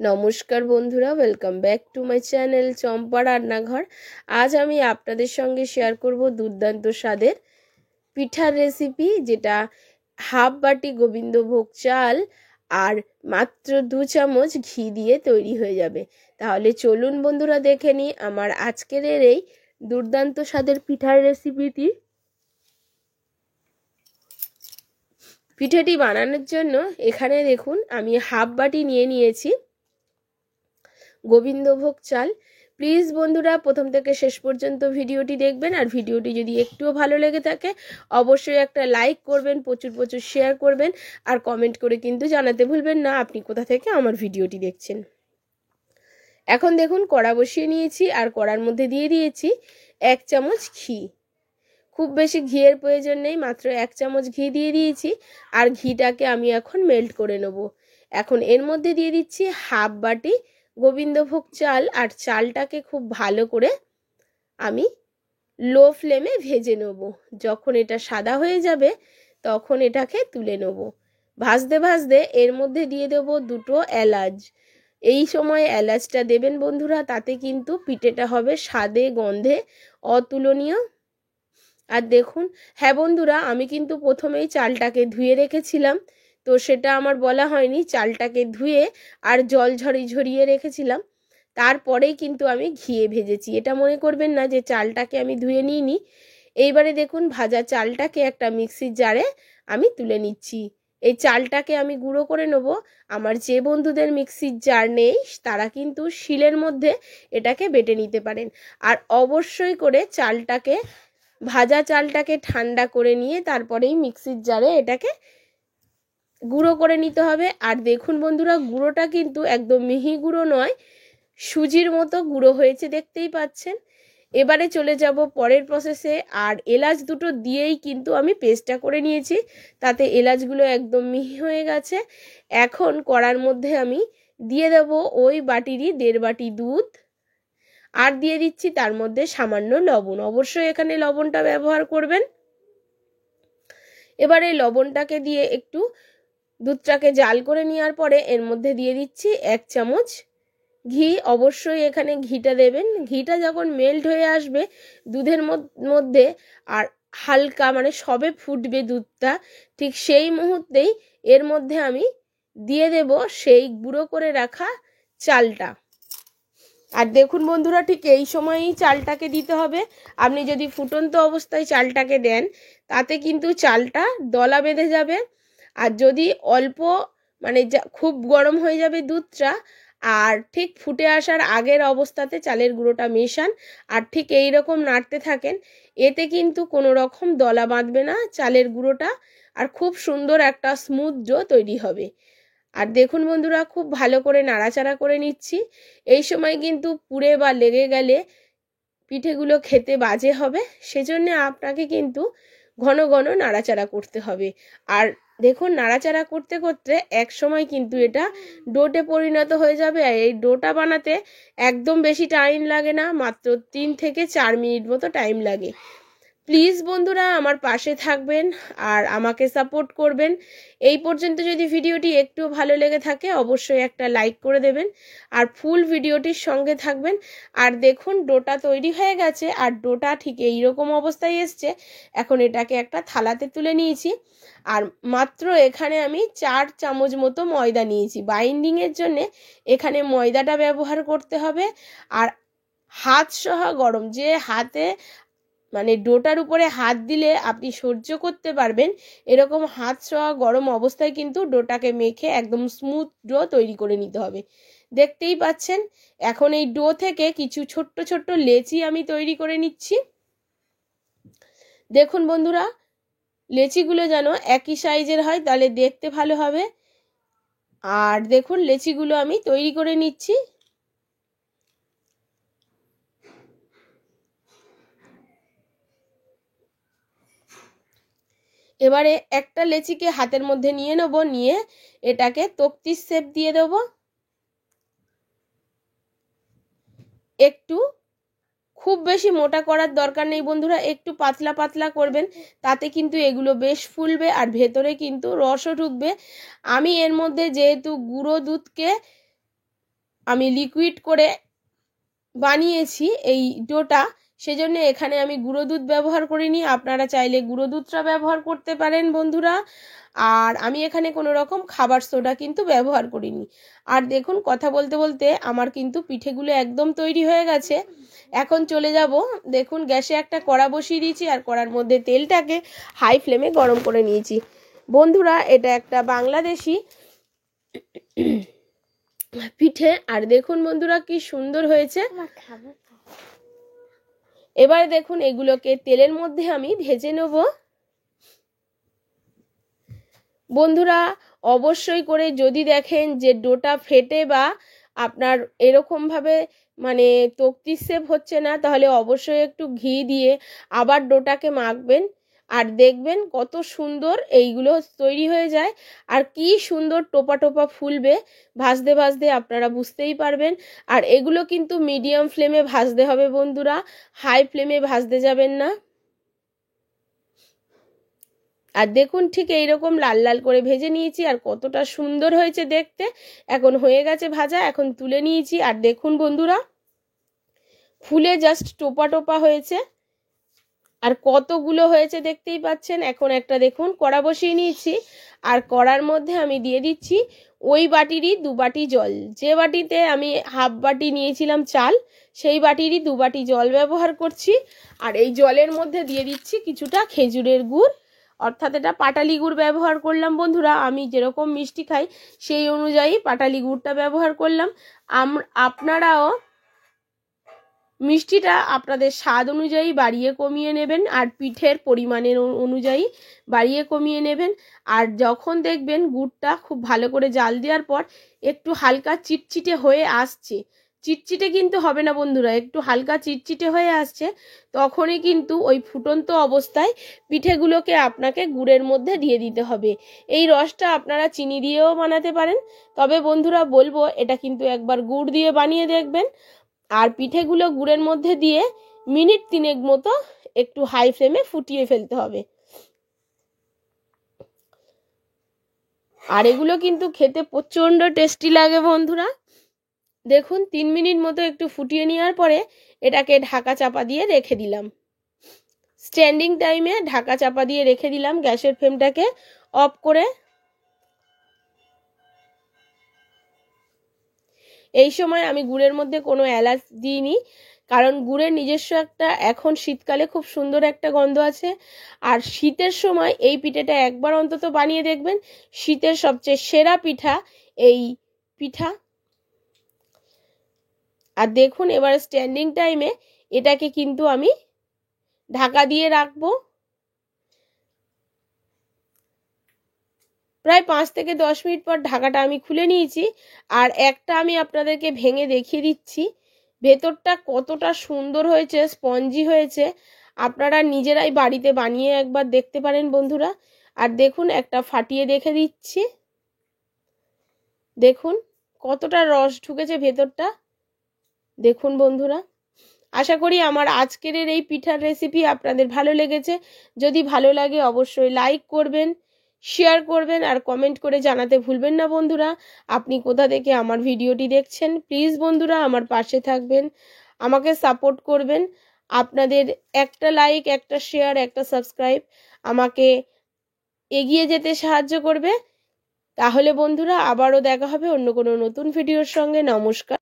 নমস্কার বন্ধুরা, welcome back to my channel Champa রান্নাঘর। আজ আমি আপনাদের সঙ্গে শেয়ার করব দুর্দান্ত স্বাদের পিঠার রেসিপি, যেটা হাফ বাটি গোবিন্দভোগ চাল আর মাত্র 2 চামচ ঘি দিয়ে তৈরি হয়ে যাবে। তাহলে চলুন বন্ধুরা দেখে নিই আমার আজকের এই দুর্দান্ত স্বাদের পিঠার রেসিপিটি। পিঠাটি বানানোর জন্য এখানে দেখুন আমি হাফ বাটি নিয়ে নিয়েছি গোবিন্দভোগ চাল। প্লিজ বন্ধুরা প্রথম থেকে শেষ পর্যন্ত ভিডিওটি দেখবেন, আর ভিডিওটি যদি একটুও ভালো লেগে থাকে অবশ্যই একটা লাইক করবেন, প্রচুর প্রচুর শেয়ার করবেন, আর কমেন্ট করে কিন্তু জানাতে ভুলবেন না আপনি কোথা থেকে আমার ভিডিওটি দেখছেন। এখন দেখুন কড়া বসিয়ে নিয়েছি, আর কড়ার মধ্যে দিয়ে দিয়েছি 1 চামচ ঘি। খুব বেশি ঘিয়ের প্রয়োজন নেই, মাত্র 1 চামচ ঘি দিয়ে দিয়েছি, আর ঘিটাকে আমি এখন মেল্ট করে নেব। এখন এর মধ্যে দিয়ে দিচ্ছি হাফ বাটি গোবিন্দভোগ চাল, আর চালটাকে খুব ভালো করে আমি লো ফ্লেমে ভেজে নেব। যখন এটা সাদা হয়ে যাবে তখন এটাকে তুলে নেব। ভাজতে ভাজতে এর মধ্যে দিয়ে দেব 2টো এলাচ। এই সময় এলাচটা দেবেন বন্ধুরা, তাতে কিন্তু পিঠেটা হবে স্বাদে গন্ধে অতুলনীয়। আর দেখুন, হ্যাঁ বন্ধুরা, আমি কিন্তু প্রথমেই চালটাকে ধুয়ে রেখেছিলাম, তো সেটা আমার বলা হয়নি। চালটাকে ধুয়ে আর জল ঝরিয়ে রেখেছিলাম, তারপরেই কিন্তু আমি ঘিয়ে ভেজেছি। এটা মনে করবেন না যে চালটাকে আমি ধুয়ে নিইনি। এইবারে দেখুন ভাজা চালটাকে একটা মিক্সির জারে আমি তুলে নিচ্ছি। এই চালটাকে আমি গুঁড়ো করে নেব। আমার যে বন্ধুদের মিক্সির জার নেই তারা কিন্তু শিলের মধ্যে এটাকে বেটে নিতে পারেন। আর অবশ্যই করে ভাজা চালটাকে ঠান্ডা করে নিয়ে তারপরেই মিক্সির জারে এটাকে গুঁড়ো করে নিতে হবে। আর দেখুন বন্ধুরা, গুঁড়োটা কিন্তু একদম মিহি গুঁড়ো নয়, সুজির মতো গুঁড়ো হয়েছে, দেখতেই পাচ্ছেন। এবারে চলে যাব পরের প্রসেসে। আর এলাচ 2টো দিয়েই কিন্তু আমি পেস্টটা করে নিয়েছি, তাতে এলাচগুলো একদম মিহি হয়ে গেছে। এখন কড়ার মধ্যে আমি দিয়ে দেব ওই বাটিরই 1.5 বাটি দুধ, আর দিয়ে দিচ্ছি তার মধ্যে সামান্য লবণ। অবশ্যই এখানে লবণটা ব্যবহার করবেন। এবারে লবণটাকে দিয়ে একটু দুধটাকে জাল করে নেওয়ার পরে এর মধ্যে দিয়ে দিচ্ছি 1 চামচ ঘি। অবশ্যই এখানে ঘিটা দেবেন। ঘিটা যখন মেল্ট হয়ে আসবে দুধের মধ্যে আর হালকা মানে সবে ফুটবে দুধটা, ঠিক সেই মুহূর্তেই এর মধ্যে আমি দিয়ে দেব সেই গুঁড়ো করে রাখা চালটা। আর দেখুন বন্ধুরা, ঠিক এই সময়ই চালটাকে দিতে হবে। আপনি যদি ফুটন্ত অবস্থায় চালটাকে দেন তাতে কিন্তু চালটা দলা বেঁধে যাবে। আর যদি অল্প মানে খুব গরম হয়ে যাবে দুধটা, আর ঠিক ফুটে আসার আগের অবস্থাতে চালের গুঁড়োটা মেশান আর ঠিক এই রকম নাড়তে থাকেন, এতে কিন্তু কোনো রকম দলা বাঁধবে না চালের গুঁড়োটা, আর খুব সুন্দর একটা স্মুথ ডো তৈরি হবে। আর দেখুন বন্ধুরা, খুব ভালো করে নাড়াচাড়া করে নিচ্ছি। এই সময় কিন্তু পুড়ে বা লেগে গেলে পিঠেগুলো খেতে বাজে হবে, সেজন্য আপনাকে কিন্তু ঘন ঘন নাড়াচাড়া করতে হবে। আর দেখুন নাড়াচাড়া করতে করতে এক সময় কিন্তু এটা ডোতে পরিণত হয়ে যাবে। আর এই ডোটা বানাতে একদম বেশি টাইম লাগে না, মাত্র 3 থেকে 4 মিনিট মতো টাইম লাগে। প্লিজ বন্ধুরা আমার পাশে থাকবেন আর আমাকে সাপোর্ট করবেন। এই পর্যন্ত যদি ভিডিওটি একটু ভালো লেগে থাকে অবশ্যই একটা লাইক করে দেবেন, আর ফুল ভিডিওটির সঙ্গে থাকবেন। আর দেখুন ডোটা তৈরি হয়ে গেছে, আর ডোটা ঠিক এইরকম অবস্থায় এসছে। এখন এটাকে একটা থালাতে তুলে নিয়েছি, আর মাত্র এখানে আমি 4 চামচ মতো ময়দা নিয়েছি। বাইন্ডিংয়ের জন্যে এখানে ময়দাটা ব্যবহার করতে হবে। আর হাত সহ গরম, যে হাতে মানে ডোটার উপরে হাত দিলে আপনি সহ্য করতে পারবেন এরকম হাত ছোঁয়া গরম অবস্থায় কিন্তু ডোটাকে মেখে একদম স্মুথ ডো তৈরি করে নিতে হবে। দেখতেই পাচ্ছেন এখন এই ডো থেকে কিছু ছোট্ট ছোট্ট লেচি আমি তৈরি করে নিচ্ছি। দেখুন বন্ধুরা, লেচিগুলো যেন একই সাইজের হয়, তাহলে দেখতে ভালো হবে। আর দেখুন লেচিগুলো আমি তৈরি করে নিচ্ছি। এবারে একটা লেচিকে হাতের মধ্যে নিয়ে নেব, নিয়ে এটাকে তক্তির শেপ দিয়ে দেব। একটু খুব বেশি মোটা করার দরকার নেই বন্ধুরা, একটু পাতলা পাতলা করবেন, তাতে কিন্তু এগুলো বেশ ফুলবে আর ভেতরে কিন্তু রসও ঢুকবে। আমি এর মধ্যে যেহেতু গুঁড়ো দুধকে আমি লিকুইড করে বানিয়েছি এই ডোটা, সেজন্য এখানে আমি গুঁড়ো দুধ ব্যবহার করিনি। আপনারা চাইলে গুঁড়ো দুধটা ব্যবহার করতে পারেন বন্ধুরা। আর আমি এখানে কোনো রকম খাবার সোডা কিন্তু ব্যবহার করিনি। আর দেখুন কথা বলতে বলতে আমার কিন্তু পিঠেগুলো একদম তৈরি হয়ে গেছে। এখন চলে যাব, দেখুন গ্যাসে একটা কড়া বসিয়ে দিয়েছি আর কড়ার মধ্যে তেলটাকে হাই ফ্লেমে গরম করে নিয়েছি বন্ধুরা। এটা একটা বাংলাদেশি পিঠে। আর দেখুন বন্ধুরা কি সুন্দর হয়েছে। এবার দেখুন এগুলোকে তেলের মধ্যে আমি ভেজে নেব বন্ধুরা। অবশ্যই করে যদি দেখেন যে ডোটা ফেটে বা আপনার এরকম ভাবে মানে তক্তি শেপ হচ্ছে না, তাহলে অবশ্যই একটু ঘি দিয়ে আবার ডোটাকে মাখবেন। আর দেখবেন কত সুন্দর এইগুলো তৈরি হয়ে যায় আর কি সুন্দর টোপা টোপা ফুলবে ভাজতে ভাজতে, আপনারা বুঝতেই পারবেন। আর এগুলো কিন্তু মিডিয়াম ফ্লেমে ভাজতে হবে বন্ধুরা, হাই ফ্লেমে ভাজতে যাবেন না। আর দেখুন ঠিক এইরকম লাল লাল করে ভেজে নিয়েছি আর কতটা সুন্দর হয়েছে দেখতে। এখন হয়ে গেছে ভাজা, এখন তুলে নিয়েছি। আর দেখুন বন্ধুরা ফুলে জাস্ট টোপা টোপা হয়েছে আর কতগুলো হয়েছে দেখতেই পাচ্ছেন। এখন একটা দেখুন কড়া বসিয়ে নিয়েছি আর কড়ার মধ্যে আমি দিয়ে দিচ্ছি ওই বাটিরই 2 বাটি জল। যে বাটিতে আমি হাফ বাটি নিয়েছিলাম চাল, সেই বাটিরই 2 বাটি জল ব্যবহার করছি। আর এই জলের মধ্যে দিয়ে দিচ্ছি কিছুটা খেজুরের গুড়, অর্থাৎ এটা পাটালি গুড় ব্যবহার করলাম বন্ধুরা। আমি যেরকম মিষ্টি খাই সেই অনুযায়ী পাটালি গুড়টা ব্যবহার করলাম। আপনারাও মিষ্টিটা আপনাদের স্বাদ অনুযায়ী বাড়িয়ে কমিয়ে নেবেন আর পিঠের পরিমাণের অনুযায়ী বাড়িয়ে কমিয়ে নেবেন। আর যখন দেখবেন গুড়টা খুব ভালো করে জাল দেওয়ার পর একটু হালকা চিটচিটে হয়ে আসছে, চিটচিটে কিন্তু হবে না বন্ধুরা, একটু হালকা চিটচিটে হয়ে আসছে, তখনই কিন্তু ওই ফুটন্ত অবস্থায় পিঠেগুলোকে আপনাকে গুড়ের মধ্যে দিয়ে দিতে হবে। এই রসটা আপনারা চিনি দিয়েও বানাতে পারেন, তবে বন্ধুরা বলবো এটা কিন্তু একবার গুড় দিয়ে বানিয়ে দেখবেন। আর পিঠেগুলো গুড়ের মধ্যে দিয়ে মিনিট 3 মতো একটু হাই ফ্লেমে ফুটিয়ে ফেলতে হবে। আর এগুলো কিন্তু খেতে প্রচণ্ড টেস্টি লাগে বন্ধুরা। দেখুন 3 মিনিট মতো একটু ফুটিয়ে নেওয়ার পরে এটাকে ঢাকা চাপা দিয়ে রেখে দিলাম। স্ট্যান্ডিং টাইমে ঢাকা চাপা দিয়ে রেখে দিলাম, গ্যাসের ফ্লেমটাকে অফ করে। এই সময় আমি গুড়ের মধ্যে কোনো এলাচ দিইনি, কারণ গুড়ের নিজস্ব একটা এখন শীতকালে খুব সুন্দর একটা গন্ধ আছে। আর শীতের সময় এই পিঠেটা একবার অন্তত বানিয়ে দেখবেন, শীতের সবচেয়ে সেরা পিঠা এই পিঠা। আর দেখুন এবার স্ট্যান্ডিং টাইমে এটাকে কিন্তু আমি ঢাকা দিয়ে রাখবো প্রায় 5 থেকে 10 মিনিট পর ঢাকাটা আমি খুলে নিয়েছি। আর একটা আমি আপনাদেরকে ভেঙে দেখিয়ে দিচ্ছি ভেতরটা কতটা সুন্দর হয়েছে, স্পঞ্জি হয়েছে। আপনারা নিজেরাই বাড়িতে বানিয়ে একবার দেখতে পারেন বন্ধুরা। আর দেখুন একটা ফাটিয়ে দেখে দিচ্ছি, দেখুন কতটা রস ঢুকেছে ভেতরটা। দেখুন বন্ধুরা, আশা করি আমার আজকের এই পিঠার রেসিপি আপনাদের ভালো লেগেছে। যদি ভালো লাগে অবশ্যই লাইক করবেন, শেয়ার করবেন আর কমেন্ট করে জানাতে ভুলবেন না বন্ধুরা আপনি কোথা থেকে আমার ভিডিওটি দেখছেন। প্লিজ বন্ধুরা আমার পাশে থাকবেন, আমাকে সাপোর্ট করবেন। আপনাদের একটা লাইক, একটা শেয়ার, একটা সাবস্ক্রাইব আমাকে এগিয়ে যেতে সাহায্য করবে। তাহলে বন্ধুরা আবারও দেখা হবে অন্য কোনো নতুন ভিডিওর সঙ্গে। নমস্কার।